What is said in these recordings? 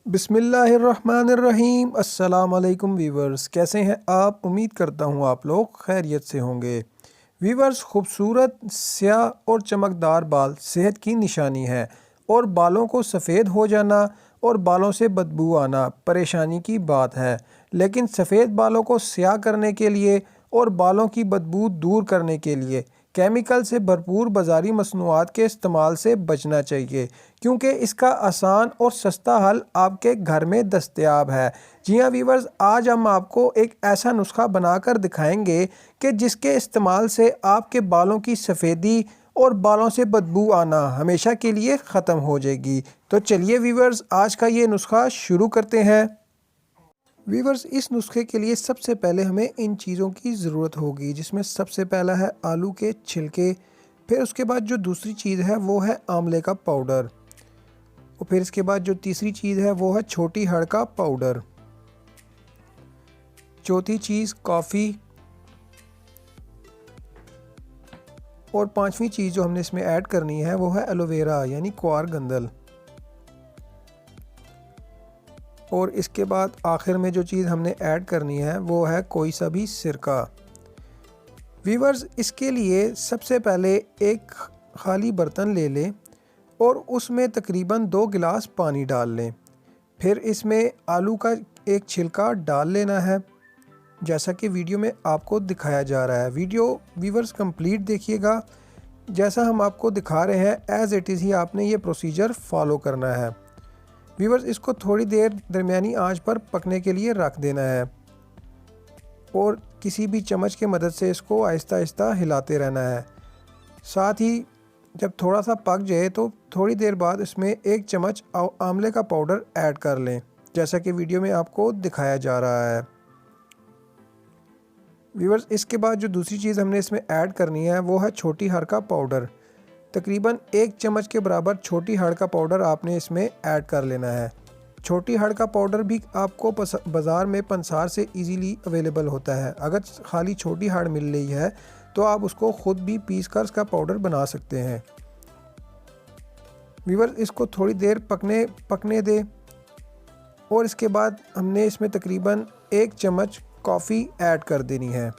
बिस्मिल्लाहिर्रहमानिर्रहीम। अस्सलाम वालेकुम वीवर्स, कैसे हैं आप? उम्मीद करता हूँ आप लोग खैरियत से होंगे। वीवर्स, खूबसूरत स्याह और चमकदार बाल सेहत की निशानी है और बालों को सफ़ेद हो जाना और बालों से बदबू आना परेशानी की बात है। लेकिन सफ़ेद बालों को स्याह करने के लिए और बालों की बदबू दूर करने के लिए केमिकल से भरपूर बाज़ारी मसनूआत के इस्तेमाल से बचना चाहिए, क्योंकि इसका आसान और सस्ता हल आपके घर में दस्तयाब है। जी हाँ वीवर्स, आज हम आपको एक ऐसा नुस्खा बनाकर दिखाएंगे कि जिसके इस्तेमाल से आपके बालों की सफ़ेदी और बालों से बदबू आना हमेशा के लिए ख़त्म हो जाएगी। तो चलिए वीवर्स, आज का ये नुस्खा शुरू करते हैं। वीवर्स, इस नुस्खे के लिए सबसे पहले हमें इन चीज़ों की ज़रूरत होगी, जिसमें सबसे पहला है आलू के छिलके। फिर उसके बाद जो दूसरी चीज़ है वो है आंवले का पाउडर। और फिर इसके बाद जो तीसरी चीज़ है वो है छोटी हड़ का पाउडर। चौथी चीज़ कॉफ़ी। और पांचवी चीज़ जो हमने इसमें ऐड करनी है वो है एलोवेरा यानी क्वार गंदल। और इसके बाद आखिर में जो चीज़ हमने ऐड करनी है वो है कोई सा भी सिरका। वीवर्स, इसके लिए सबसे पहले एक खाली बर्तन ले लें और उसमें तकरीबन 2 गिलास पानी डाल लें। फिर इसमें आलू का एक छिलका डाल लेना है, जैसा कि वीडियो में आपको दिखाया जा रहा है। वीडियो वीवर्स कंप्लीट देखिएगा, जैसा हम आपको दिखा रहे हैं एज़ इट इज़ ही आपने ये प्रोसीजर फॉलो करना है। वीवर्स, इसको थोड़ी देर दरमियानी आंच पर पकने के लिए रख देना है और किसी भी चम्मच के मदद से इसको आहिस्ता आहिस्ता हिलाते रहना है। साथ ही जब थोड़ा सा पक जाए तो थोड़ी देर बाद इसमें 1 चम्मच आंवले का पाउडर ऐड कर लें, जैसा कि वीडियो में आपको दिखाया जा रहा है। व्यूअर्स, इसके बाद जो दूसरी चीज़ हमने इसमें ऐड करनी है वो है छोटी हड़ का पाउडर। तकरीबन 1 चम्मच के बराबर छोटी हड़ का पाउडर आपने इसमें ऐड कर लेना है। छोटी हड़ का पाउडर भी आपको बाज़ार में पंसार से इजीली अवेलेबल होता है। अगर खाली छोटी हड़ मिल रही है तो आप उसको ख़ुद भी पीस कर इसका पाउडर बना सकते हैं। व्यूअर्स, इसको थोड़ी देर पकने दें और इसके बाद हमने इसमें तकरीबन 1 चम्मच कॉफ़ी ऐड कर देनी है।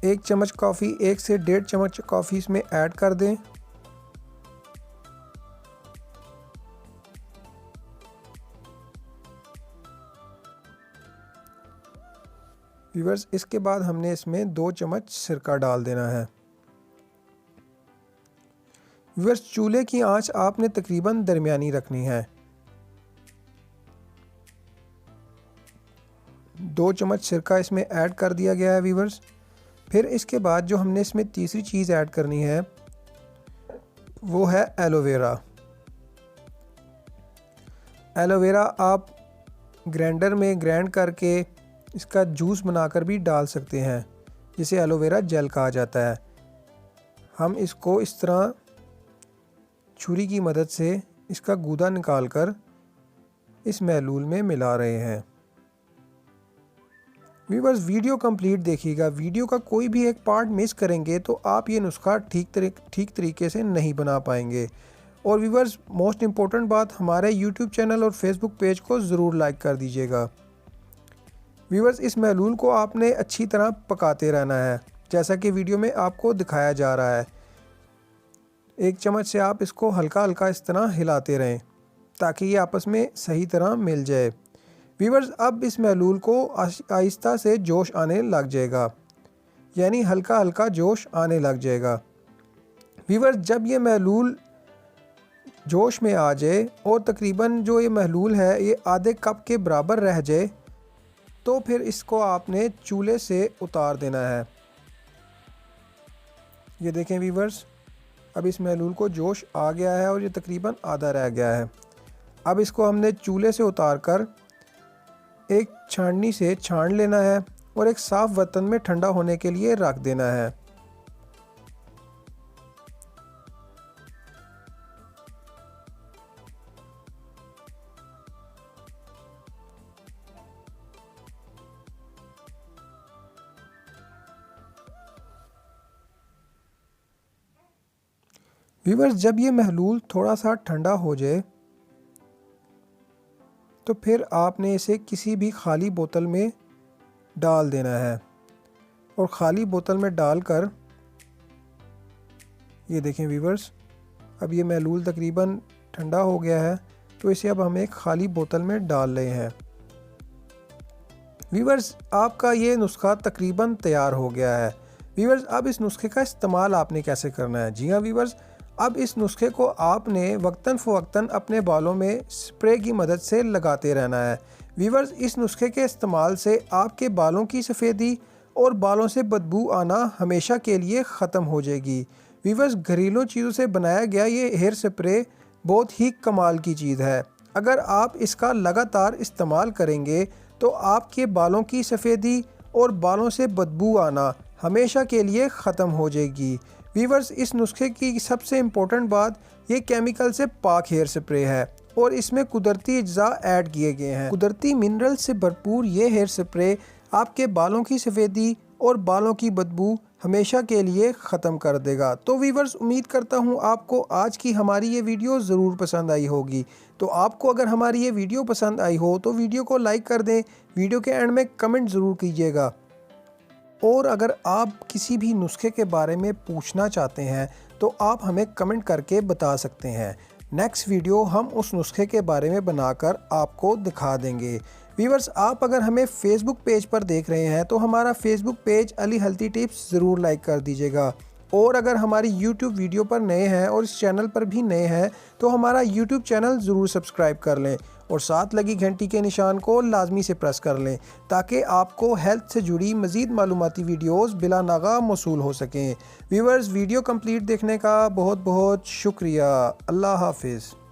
1 चम्मच कॉफ़ी, 1 से 1.5 चम्मच कॉफ़ी इसमें ऐड कर दें। व्यूअर्स, इसके बाद हमने इसमें 2 चम्मच सिरका डाल देना है। व्यूअर्स, चूल्हे की आंच आपने तकरीबन दरमियानी रखनी है। 2 चम्मच सिरका इसमें ऐड कर दिया गया है व्यूअर्स। फिर इसके बाद जो हमने इसमें तीसरी चीज़ ऐड करनी है वो है एलोवेरा। एलोवेरा आप ग्राइंडर में ग्राइंड करके इसका जूस बनाकर भी डाल सकते हैं, जिसे एलोवेरा जेल कहा जाता है। हम इसको इस तरह छुरी की मदद से इसका गूदा निकालकर इस महलूल में मिला रहे हैं। व्यूअर्स, वीडियो कंप्लीट देखिएगा। वीडियो का कोई भी एक पार्ट मिस करेंगे तो आप ये नुस्खा ठीक तरीके से नहीं बना पाएंगे। और व्यूअर्स, मोस्ट इम्पोर्टेंट बात, हमारे यूट्यूब चैनल और फेसबुक पेज को ज़रूर लाइक कर दीजिएगा। व्यूअर्स, इस महलूल को आपने अच्छी तरह पकाते रहना है, जैसा कि वीडियो में आपको दिखाया जा रहा है। 1 चम्मच से आप इसको हल्का हल्का इस तरह हिलाते रहें ताकि ये आपस में सही तरह मिल जाए। व्यूअर्स, अब इस महलूल को आहिस्ता से जोश आने लग जाएगा, यानी हल्का हल्का जोश आने लग जाएगा। व्यूअर्स, जब ये महलूल जोश में आ जाए और तकरीबन जो ये महलूल है ये आधे कप के बराबर रह जाए तो फिर इसको आपने चूल्हे से उतार देना है। ये देखें व्यूअर्स, अब इस महलूल को जोश आ गया है और ये तकरीबन आधा रह गया है। अब इसको हमने चूल्हे से उतार कर एक छाननी से छान लेना है और एक साफ़ बर्तन में ठंडा होने के लिए रख देना है। व्यूअर्स, जब ये महलूल थोड़ा सा ठंडा हो जाए तो फिर आपने इसे किसी भी खाली बोतल में डाल देना है और ख़ाली बोतल में डालकर ये देखें व्यूअर्स, अब ये महलूल तकरीबन ठंडा हो गया है, तो इसे अब हम एक ख़ाली बोतल में डाल रहे हैं। व्यूअर्स, आपका ये नुस्खा तकरीबन तैयार हो गया है। व्यूअर्स, अब इस नुस्खे का इस्तेमाल आपने कैसे करना है? जी हाँ व्यूअर्स, अब इस नुस्खे को आपने वक्तन फ़वक्तन अपने बालों में स्प्रे की मदद से लगाते रहना है। व्यूअर्स, इस नुस्खे के इस्तेमाल से आपके बालों की सफ़ेदी और बालों से बदबू आना हमेशा के लिए ख़त्म हो जाएगी। व्यूअर्स, घरेलू चीज़ों से बनाया गया ये हेयर स्प्रे बहुत ही कमाल की चीज़ है। अगर आप इसका लगातार इस्तेमाल करेंगे तो आपके बालों की सफ़ेदी और बालों से बदबू आना हमेशा के लिए ख़त्म हो जाएगी। व्यूअर्स, इस नुस्खे की सबसे इम्पोर्टेंट बात ये केमिकल से पाक हेयर स्प्रे है और इसमें कुदरती अज्जा ऐड किए गए हैं। कुदरती मिनरल से भरपूर ये हेयर स्प्रे आपके बालों की सफ़ेदी और बालों की बदबू हमेशा के लिए ख़त्म कर देगा। तो व्यूअर्स, उम्मीद करता हूँ आपको आज की हमारी ये वीडियो ज़रूर पसंद आई होगी। तो आपको अगर हमारी ये वीडियो पसंद आई हो तो वीडियो को लाइक कर दें, वीडियो के एंड में कमेंट ज़रूर कीजिएगा। और अगर आप किसी भी नुस्खे के बारे में पूछना चाहते हैं तो आप हमें कमेंट करके बता सकते हैं। नेक्स्ट वीडियो हम उस नुस्खे के बारे में बनाकर आपको दिखा देंगे। व्यूअर्स, आप अगर हमें फेसबुक पेज पर देख रहे हैं तो हमारा Facebook page Ali healthy tips ज़रूर लाइक कर दीजिएगा। और अगर हमारी यूट्यूब वीडियो पर नए हैं और इस चैनल पर भी नए हैं तो हमारा यूट्यूब चैनल ज़रूर सब्सक्राइब कर लें और साथ लगी घंटी के निशान को लाजमी से प्रेस कर लें ताकि आपको हेल्थ से जुड़ी मज़ीद मालूमाती वीडियोस बिला नागा मौसूल हो सकें। व्यूअर्स, वीडियो कंप्लीट देखने का बहुत बहुत शुक्रिया। अल्लाह हाफिज़।